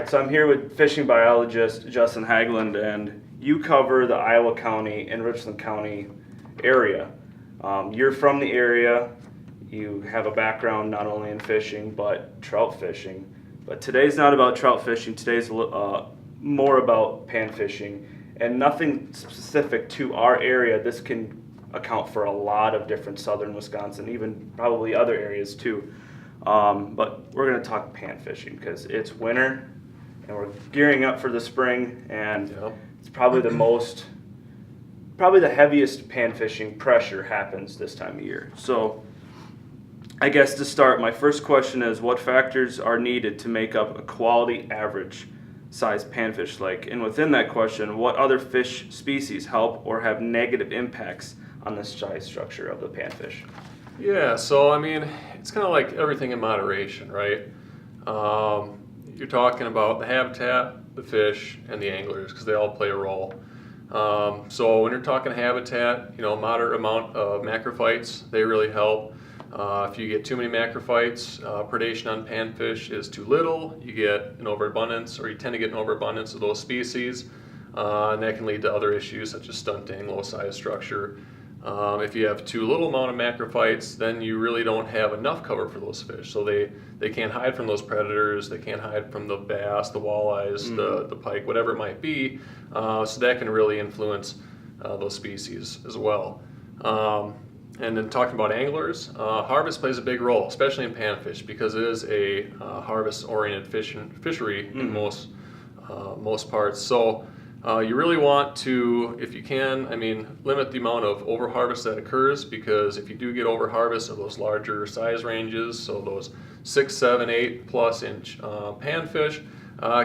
right, so I'm here with fishing biologist Justin Hagland, and you cover the Iowa County and Richland County area. You're from the area. You have a background not only in fishing but trout fishing. But today's not about trout fishing. Today's more about pan fishing, and nothing specific to our area. This can account for a lot of different southern Wisconsin, even probably other areas too. But we're going to talk pan fishing because it's winter and we're gearing up for the spring, and it's probably the heaviest pan fishing pressure happens this time of year. So I guess to start, my first question is, what factors are needed to make up a quality average size panfish lake? And within that question, what other fish species help or have negative impacts on the size structure of the panfish? Yeah, so I mean, it's kind of like everything in moderation, right? You're talking about the habitat, the fish, and the anglers, because they all play a role. So when you're talking habitat, moderate amount of macrophytes, they really help. If you get too many macrophytes, predation on panfish is too little, you get an overabundance, or you tend to get an overabundance of those species, and that can lead to other issues such as stunting, low size structure. If you have too little amount of macrophytes, then you really don't have enough cover for those fish. So they can't hide from those predators, they can't hide from the bass, the walleyes, the pike, whatever it might be. So that can really influence those species as well. And then talking about anglers, harvest plays a big role, especially in panfish, because it is a harvest-oriented fishery in most parts. So you really want to, if you can, limit the amount of overharvest that occurs, because if you do get overharvest of those larger size ranges, so those 6, 7, 8 plus inch panfish,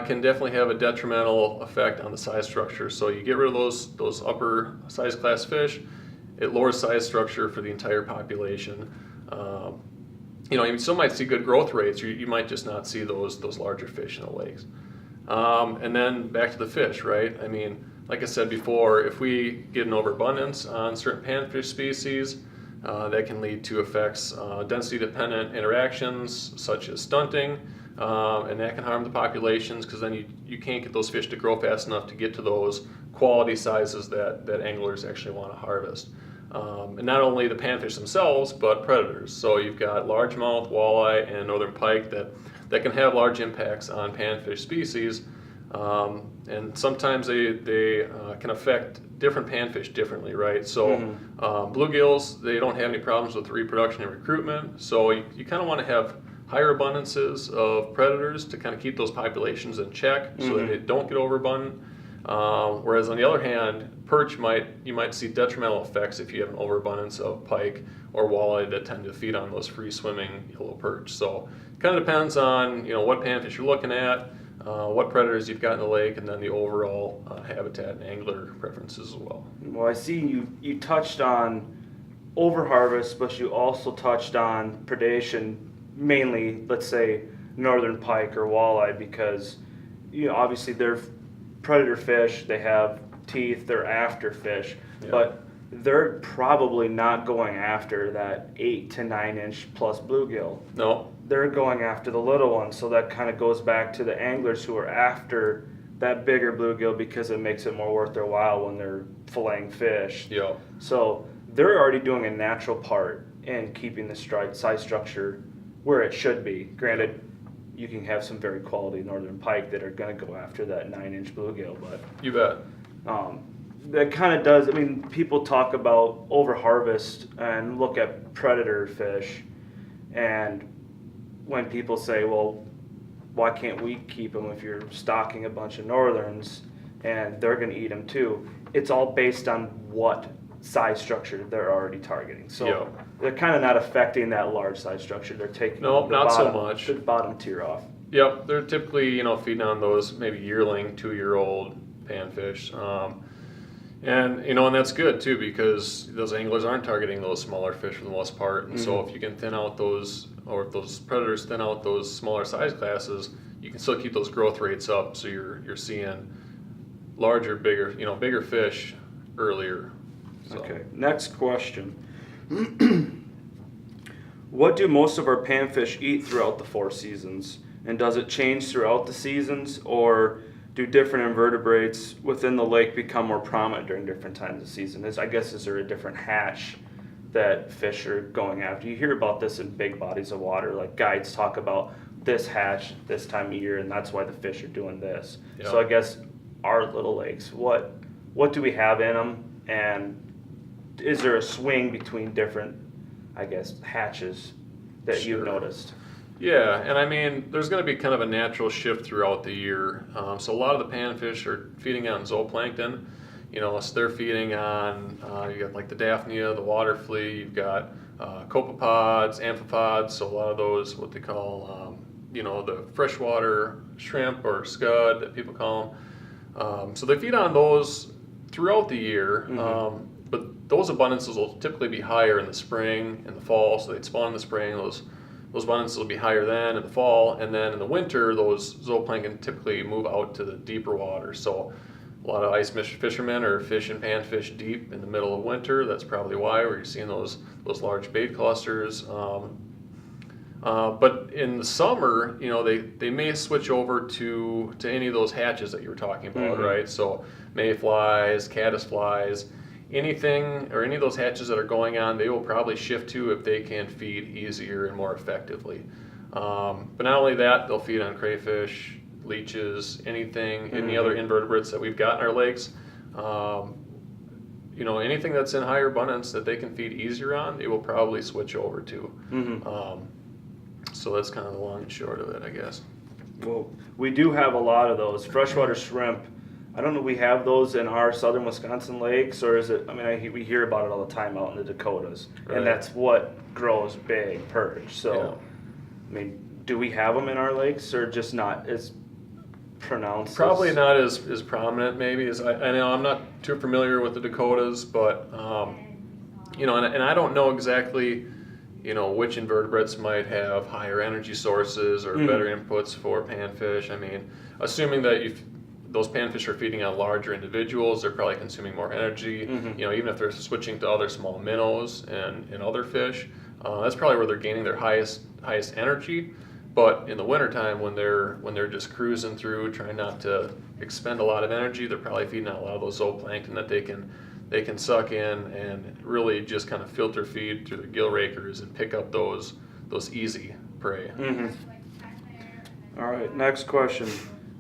can definitely have a detrimental effect on the size structure. So you get rid of those upper size class fish, it lowers size structure for the entire population. You still might see good growth rates, or you might just not see those larger fish in the lakes. And then back to the fish, right? Like I said before, if we get an overabundance on certain panfish species, that can lead to effects, density-dependent interactions such as stunting, and that can harm the populations, because then you can't get those fish to grow fast enough to get to those quality sizes that anglers actually want to harvest. And not only the panfish themselves, but predators. So you've got largemouth, walleye, and northern pike that can have large impacts on panfish species, and sometimes they can affect different panfish differently, right? So bluegills, they don't have any problems with reproduction and recruitment, so you kind of want to have higher abundances of predators to kind of keep those populations in check so that they don't get overabundant. Whereas on the other hand, perch you might see detrimental effects if you have an overabundance of pike or walleye that tend to feed on those free swimming yellow perch. So it kind of depends on what panfish you're looking at, what predators you've got in the lake, and then the overall habitat and angler preferences as well. Well, I see you touched on overharvest, but you also touched on predation, mainly, let's say, northern pike or walleye, because obviously they're predator fish, they have teeth, they're after fish, but they're probably not going after that 8 to 9 inch plus bluegill. No. They're going after the little ones, so that kind of goes back to the anglers who are after that bigger bluegill because it makes it more worth their while when they're filleting fish. Yeah. So they're already doing a natural part in keeping the size structure where it should be. Granted, you can have some very quality northern pike that are going to go after that 9 inch bluegill, but you bet. That kind of does. People talk about overharvest and look at predator fish, and when people say, well, why can't we keep them if you're stocking a bunch of northerns and they're going to eat them too? It's all based on what size structure they're already targeting. So they're kind of not affecting that large size structure. They're taking so much the bottom tier off. Yep, they're typically feeding on those maybe yearling, 2-year-old panfish, and that's good too, because those anglers aren't targeting those smaller fish for the most part. And so if you can thin out those, or if those predators thin out those smaller size classes, you can still keep those growth rates up. So you're seeing larger, bigger fish earlier. So. Okay, next question. What do most of our panfish eat throughout the 4 seasons? And does it change throughout the seasons, or do different invertebrates within the lake become more prominent during different times of the season? Is there a different hatch that fish are going after? You hear about this in big bodies of water, like guides talk about this hatch this time of year, and that's why the fish are doing this. Yep. So I guess our little lakes, what do we have in them, and is there a swing between different, I guess, hatches that you've noticed? Yeah, and I mean, there's going to be kind of a natural shift throughout the year. So a lot of the panfish are feeding on zooplankton. So they're feeding on, you got like the Daphnia, the water flea, you've got copepods, amphipods, so a lot of those, what they call, the freshwater shrimp or scud that people call them. So they feed on those throughout the year, but those abundances will typically be higher in the spring and the fall, so they'd spawn in the spring, those abundances will be higher then in the fall, and then in the winter, those zooplankton typically move out to the deeper water. So a lot of ice fishermen are fishing panfish deep in the middle of winter. That's probably why we're seeing those large bait clusters. But in the summer, they may switch over to any of those hatches that you were talking about, right? So mayflies, caddisflies, anything or any of those hatches that are going on, they will probably shift to if they can feed easier and more effectively. But not only that, they'll feed on crayfish, leeches, any other invertebrates that we've got in our lakes. Anything that's in higher abundance that they can feed easier on, they will probably switch over to. So that's kind of the long and short of it, I guess. Well, we do have a lot of those freshwater shrimp. I don't know, we have those in our southern Wisconsin lakes, or is it, we hear about it all the time out in the Dakotas, Right. and that's what grows big perch. So, Yeah. Do we have them in our lakes, or just not as pronounced? Probably not as prominent, maybe, as I know. I'm not too familiar with the Dakotas, but, and I don't know exactly, which invertebrates might have higher energy sources or better inputs for panfish. Assuming that those panfish are feeding on larger individuals, they're probably consuming more energy. Even if they're switching to other small minnows and other fish, that's probably where they're gaining their highest energy. But in the wintertime, when they're just cruising through, trying not to expend a lot of energy, they're probably feeding on a lot of those zooplankton that they can suck in and really just kind of filter feed through the gill rakers and pick up those easy prey. All right, next question.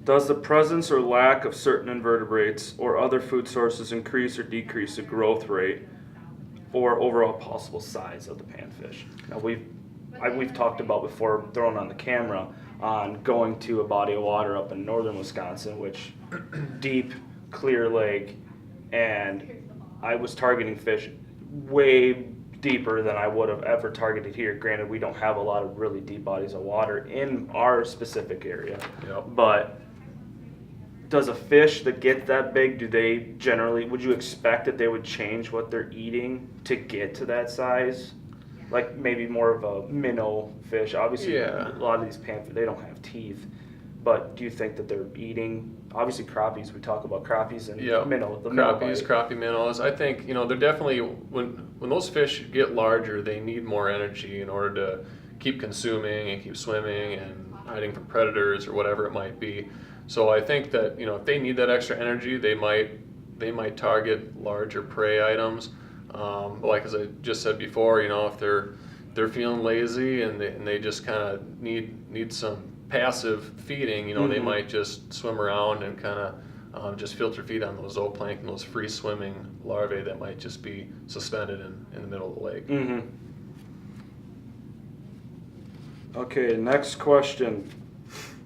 Does the presence or lack of certain invertebrates or other food sources increase or decrease the growth rate or overall possible size of the panfish? Now we've talked about before, thrown on the camera, on going to a body of water up in northern Wisconsin, which deep, clear lake, and I was targeting fish way deeper than I would have ever targeted here. Granted, we don't have a lot of really deep bodies of water in our specific area, but does a fish that gets that big, would you expect that they would change what they're eating to get to that size? Like maybe more of a minnow fish. Obviously, a lot of these panfish, they don't have teeth. But do you think that they're eating, obviously crappies, we talk about crappies and minnow. Crappie minnows. I think, they're definitely, when those fish get larger, they need more energy in order to keep consuming and keep swimming and hiding from predators or whatever it might be. So I think that, if they need that extra energy, they might target larger prey items. But like as I just said before, if they're feeling lazy and they just kind of need some passive feeding, they might just swim around and kind of just filter feed on those zooplankton, those free swimming larvae that might just be suspended in the middle of the lake. Okay, next question.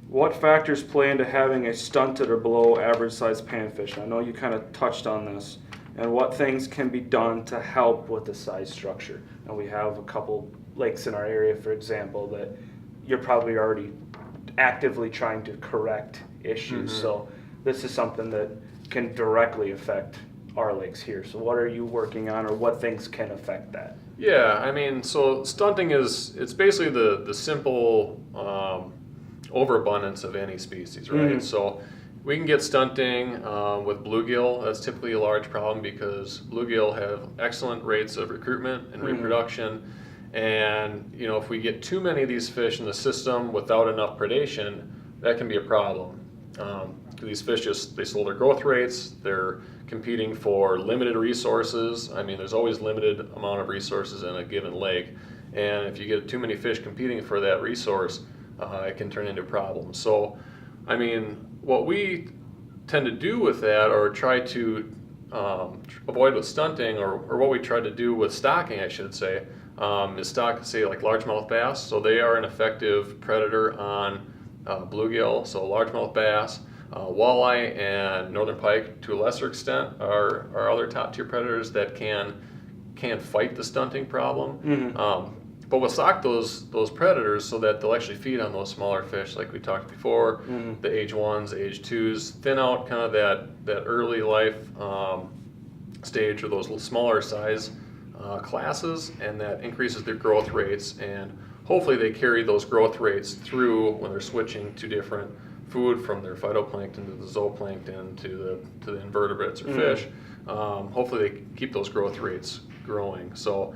What factors play into having a stunted or below average size panfish? I know you kind of touched on this. And what things can be done to help with the size structure? And we have a couple lakes in our area, for example, that you're probably already actively trying to correct issues. So this is something that can directly affect our lakes here. So what are you working on, or what things can affect that? Yeah, so stunting it's basically the simple overabundance of any species, right? So we can get stunting with bluegill. That's typically a large problem because bluegill have excellent rates of recruitment and reproduction, And if we get too many of these fish in the system without enough predation, that can be a problem. These fish they slow their growth rates. They're competing for limited resources. I mean, there's always limited amount of resources in a given lake, and if you get too many fish competing for that resource, it can turn into problems. So, I mean, what we tend to do with that, or try to avoid with stunting, or what we try to do with stocking, I should say, is stock, say, like largemouth bass. So they are an effective predator on bluegill, so largemouth bass. Walleye and northern pike, to a lesser extent, are other top tier predators that can fight the stunting problem. Mm-hmm. But we'll stock those predators so that they'll actually feed on those smaller fish, like we talked before, Mm-hmm. the age 1s, age 2s, thin out kind of that early life stage, or those smaller size classes, and that increases their growth rates, and hopefully they carry those growth rates through when they're switching to different food, from their phytoplankton to the zooplankton to the invertebrates or fish. Hopefully they keep those growth rates growing. So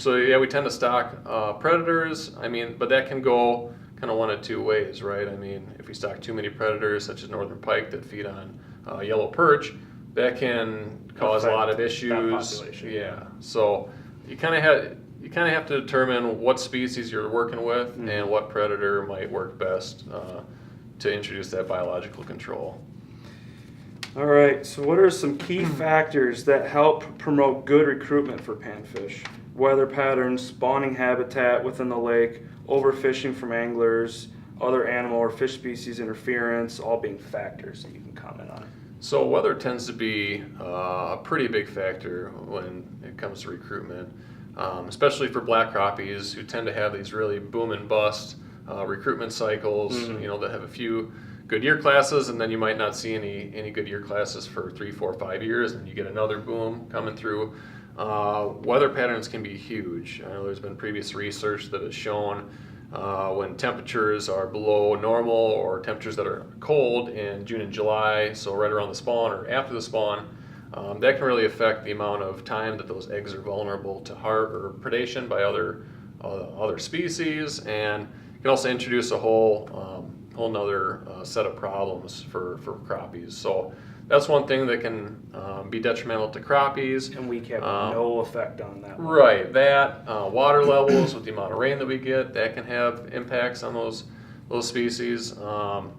yeah, we tend to stock predators. I mean, but that can go kind of one of two ways, right? I mean, if we stock too many predators, such as northern pike that feed on yellow perch, that can cause a lot of issues. Yeah. So you kind of have to determine what species you're working with, mm-hmm. and what predator might work best to introduce that biological control. All right, so what are some key factors that help promote good recruitment for panfish? Weather patterns, spawning habitat within the lake, overfishing from anglers, other animal or fish species interference, all being factors that you can comment on. So weather tends to be a pretty big factor when it comes to recruitment. Especially for black crappies, who tend to have these really boom and bust recruitment cycles. Mm-hmm. That have a few good year classes, and then you might not see any good year classes for 3, 4, 5 years, and you get another boom coming through. Weather patterns can be huge. I know there's been previous research that has shown when temperatures are below normal, or temperatures that are cold in June and July, so right around the spawn or after the spawn, that can really affect the amount of time that those eggs are vulnerable to predation by other species, and can also introduce a whole nother set of problems for crappies. So that's one thing that can be detrimental to crappies. And we have no effect on that. Right. That water levels, with the amount of rain that we get, that can have impacts on those species. Looking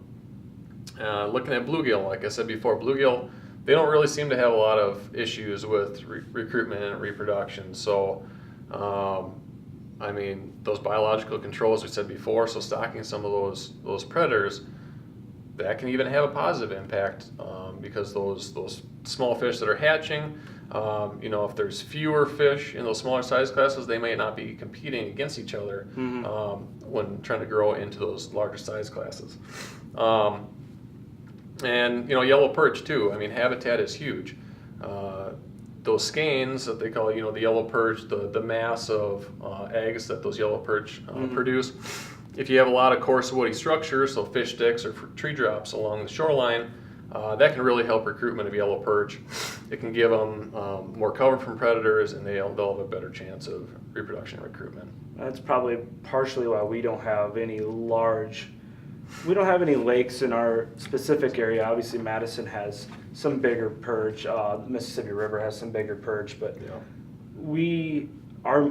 at bluegill, like I said before, bluegill, they don't really seem to have a lot of issues with recruitment and reproduction. So, I mean, those biological controls we said before, so stocking some of those predators, that can even have a positive impact, because those small fish that are hatching, if there's fewer fish in those smaller size classes, they may not be competing against each other, mm-hmm. When trying to grow into those larger size classes. And yellow perch too. I mean, habitat is huge. Those skeins that they call, the yellow perch, the mass of eggs that those yellow perch mm-hmm. produce. If you have a lot of coarse woody structures, so fish sticks or tree drops along the shoreline, that can really help recruitment of yellow perch. It can give them more cover from predators, and they'll have a better chance of reproduction and recruitment. That's probably partially why we don't have any lakes in our specific area. Obviously, Madison has some bigger perch. The Mississippi River has some bigger perch, but yeah.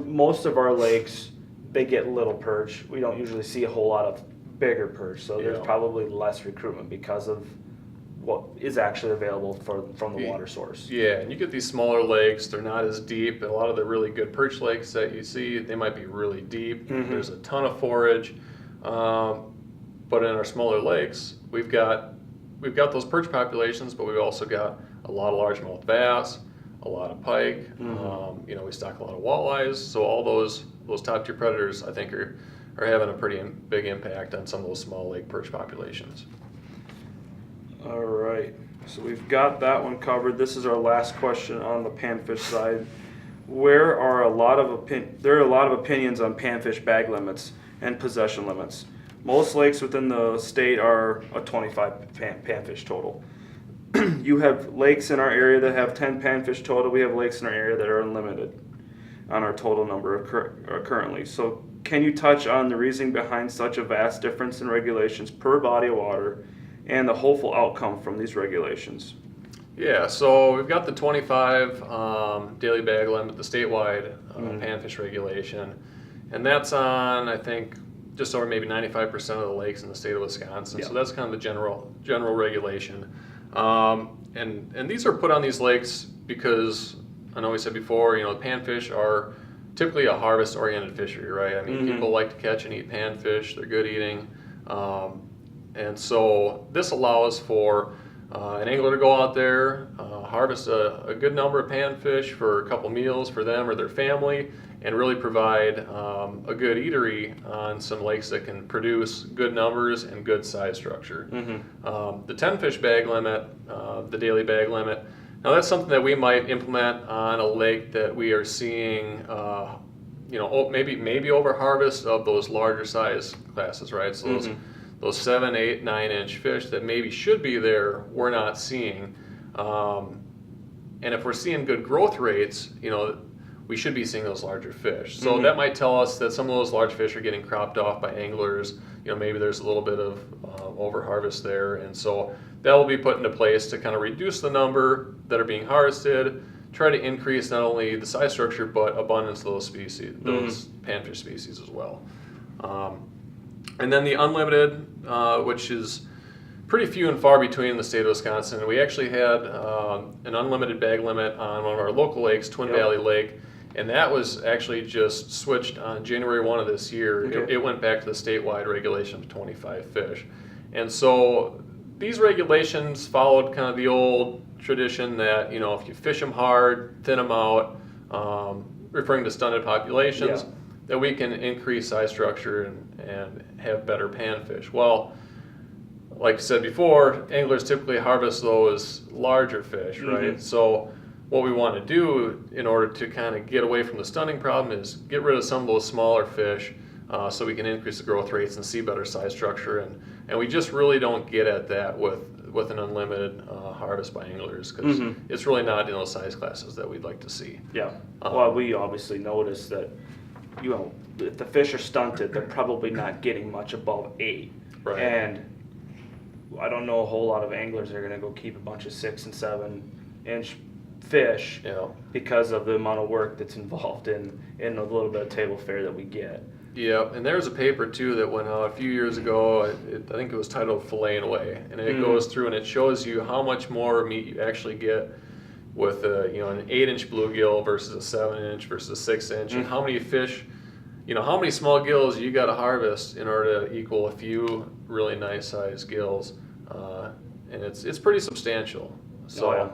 Most of our lakes, they get little perch. We don't usually see a whole lot of bigger perch, so there's probably less recruitment because of what is actually available from the water source. Yeah, and you get these smaller lakes, they're not as deep. A lot of the really good perch lakes that you see, they might be really deep. Mm-hmm. There's a ton of forage. But in our smaller lakes, we've got those perch populations, but we've also got a lot of largemouth bass, a lot of pike. Mm-hmm. We stock a lot of walleyes. So all those top tier predators, I think, are having a pretty big impact on some of those small lake perch populations. All right, so we've got that one covered. This is our last question on the panfish side. There are a lot of opinions on panfish bag limits and possession limits. Most lakes within the state are a 25 panfish total. You have lakes in our area that have 10 panfish total. We have lakes in our area that are unlimited. on our total number currently. So can you touch on the reasoning behind such a vast difference in regulations per body of water and the hopeful outcome from these regulations? Yeah, so we've got the 25 daily bag limit, the statewide panfish regulation, and that's on, I think, just over maybe 95% of the lakes in the state of Wisconsin. Yeah. So that's kind of the general regulation. And these are put on these lakes because I know we said before, the panfish are typically a harvest-oriented fishery, right? I mean, people like to catch and eat panfish. They're good eating. And so this allows for an angler to go out there, harvest a good number of panfish for a couple meals for them or their family, and really provide a good eatery on some lakes that can produce good numbers and good size structure. The 10 fish bag limit, the daily bag limit, now that's something that we might implement on a lake that we are seeing maybe over harvest of those larger size classes, right? So those 7, 8, 9-inch fish that maybe should be there, we're not seeing. And if we're seeing good growth rates, we should be seeing those larger fish. So that might tell us that some of those large fish are getting cropped off by anglers. Maybe there's a little bit of over harvest there. And so that will be put into place to kind of reduce the number that are being harvested, try to increase not only the size structure, but abundance of those species, those panfish species as well. And then the unlimited, which is pretty few and far between in the state of Wisconsin. We actually had an unlimited bag limit on one of our local lakes, Twin Valley Lake, and that was actually just switched on January 1 of this year. Okay. It went back to the statewide regulation of 25 fish. And so these regulations followed kind of the old tradition that, if you fish them hard, thin them out, referring to stunted populations, that we can increase size structure and have better panfish. Well, like I said before, anglers typically harvest those larger fish, right? So what we want to do in order to kind of get away from the stunting problem is get rid of some of those smaller fish so we can increase the growth rates and see better size structure. And we just really don't get at that with an unlimited harvest by anglers because it's really not in those size classes that we'd like to see. Yeah. Well, we obviously notice that, if the fish are stunted, they're probably not getting much above 8. Right. And I don't know a whole lot of anglers that are going to go keep a bunch of 6 and 7-inch fish because of the amount of work that's involved in a little bit of table fare that we get. Yeah, and there's a paper too that went out a few years ago. I think it was titled Filleting Away, and it goes through and it shows you how much more meat you actually get with an 8-inch bluegill versus a 7-inch versus a 6-inch, and how many fish, how many small gills you got to harvest in order to equal a few really nice sized gills, and it's pretty substantial. So.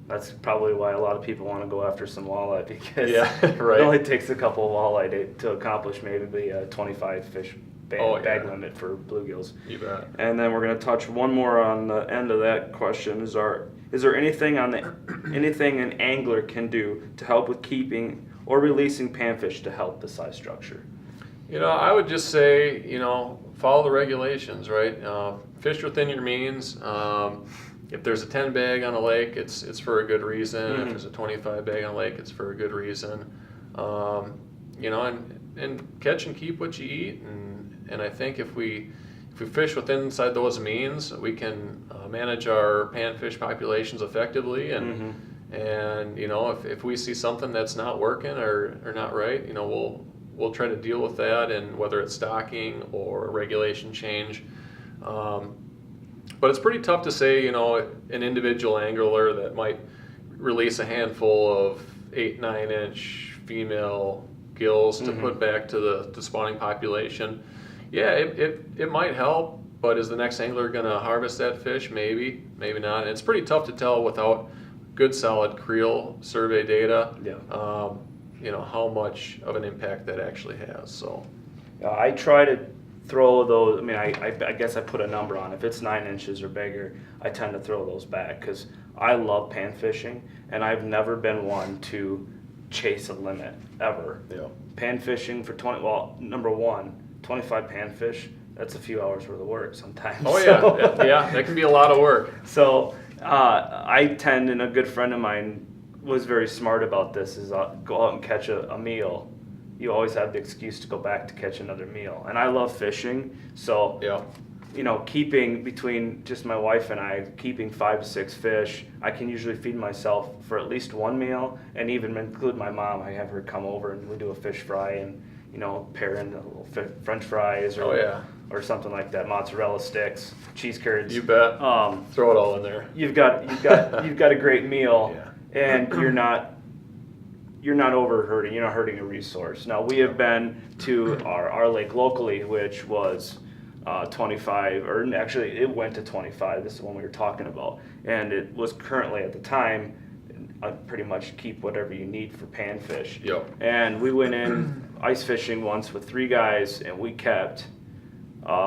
That's probably why a lot of people want to go after some walleye because right. It only takes a couple of walleye to accomplish maybe a 25 fish bag limit for bluegills. You bet. And then we're going to touch one more on the end of that question. Is there anything anything an angler can do to help with keeping or releasing panfish to help the size structure? I would just say, follow the regulations, right? Fish within your means. If there's a 10 bag on a lake, it's for a good reason. If there's a 25 bag on a lake, it's for a good reason. And catch and keep what you eat. And I think if we fish inside those means, we can manage our panfish populations effectively. And if we see something that's not working or not right, we'll try to deal with that, and whether it's stocking or regulation change. But it's pretty tough to say, an individual angler that might release a handful of 8, 9-inch female gills to put back to the spawning population. Yeah, it might help, but is the next angler going to harvest that fish? Maybe, maybe not. And it's pretty tough to tell without good solid creel survey data, how much of an impact that actually has. So I try to throw those. I guess I put a number on. If it's 9 inches or bigger, I tend to throw those back because I love pan fishing, and I've never been one to chase a limit ever. Pan fishing for 25 panfish. That's a few hours worth of work sometimes. Oh yeah, that can be a lot of work. So I tend, and a good friend of mine was very smart about this is go out and catch a meal. You always have the excuse to go back to catch another meal. And I love fishing, so Yeah. you know, keeping between just my wife and I, keeping 5 to 6 fish, I can usually feed myself for at least one meal, and even include my mom. I have her come over and we do a fish fry and, you know, pair in a little French fries or something like that, mozzarella sticks, cheese curds. You bet. Throw it all in there. You've got a great meal, Yeah. and you're not overhurting. You're not hurting a resource. Now we have been to our lake locally, which was 25, or actually it went to 25. This is the one we were talking about, and it was currently at the time pretty much keep whatever you need for panfish. Yep. And we went in ice fishing once with 3 guys, and we kept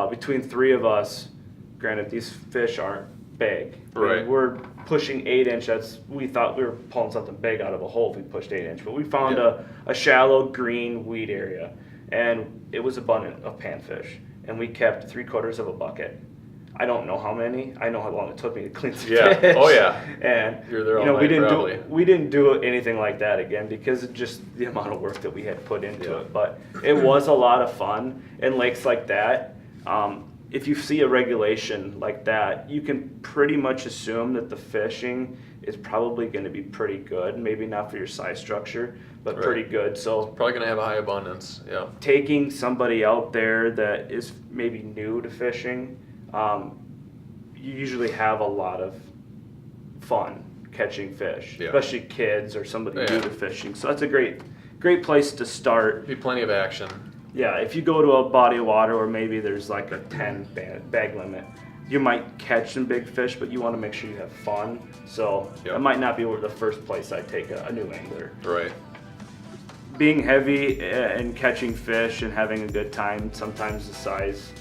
between 3 of us. Granted, these fish aren't big. Right. We're pushing 8-inch. We thought we were pulling something big out of a hole if we pushed 8-inch, but we found a shallow green weed area, and it was abundant of panfish. And we kept 3/4 of a bucket. I don't know how many. I know how long it took me to clean some fish. Oh yeah. And You're there all night, probably. we didn't do anything like that again because of just the amount of work that we had put into it. But it was a lot of fun. And lakes like that, if you see a regulation like that, you can pretty much assume that the fishing is probably going to be pretty good. Maybe not for your size structure, but pretty good. So Probably going to have a high abundance. Yeah. taking somebody out there that is maybe new to fishing, you usually have a lot of fun catching fish, especially kids or somebody new to fishing. So that's a great place to start. Be plenty of action. Yeah, if you go to a body of water where maybe there's like a 10 bag limit, you might catch some big fish, but you want to make sure you have fun. So that might not be the first place I'd take a new angler. Right. Being heavy and catching fish and having a good time, sometimes the size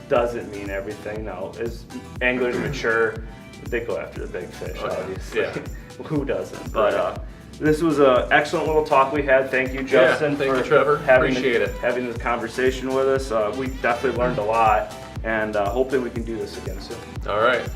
doesn't mean everything. Now, as anglers mature, they go after the big fish, obviously. Yeah. Who doesn't? But this was an excellent little talk we had. Thank you, Justin, thank you, for Trevor. having Appreciate this conversation with us. We definitely learned a lot, and hopefully we can do this again soon. All right.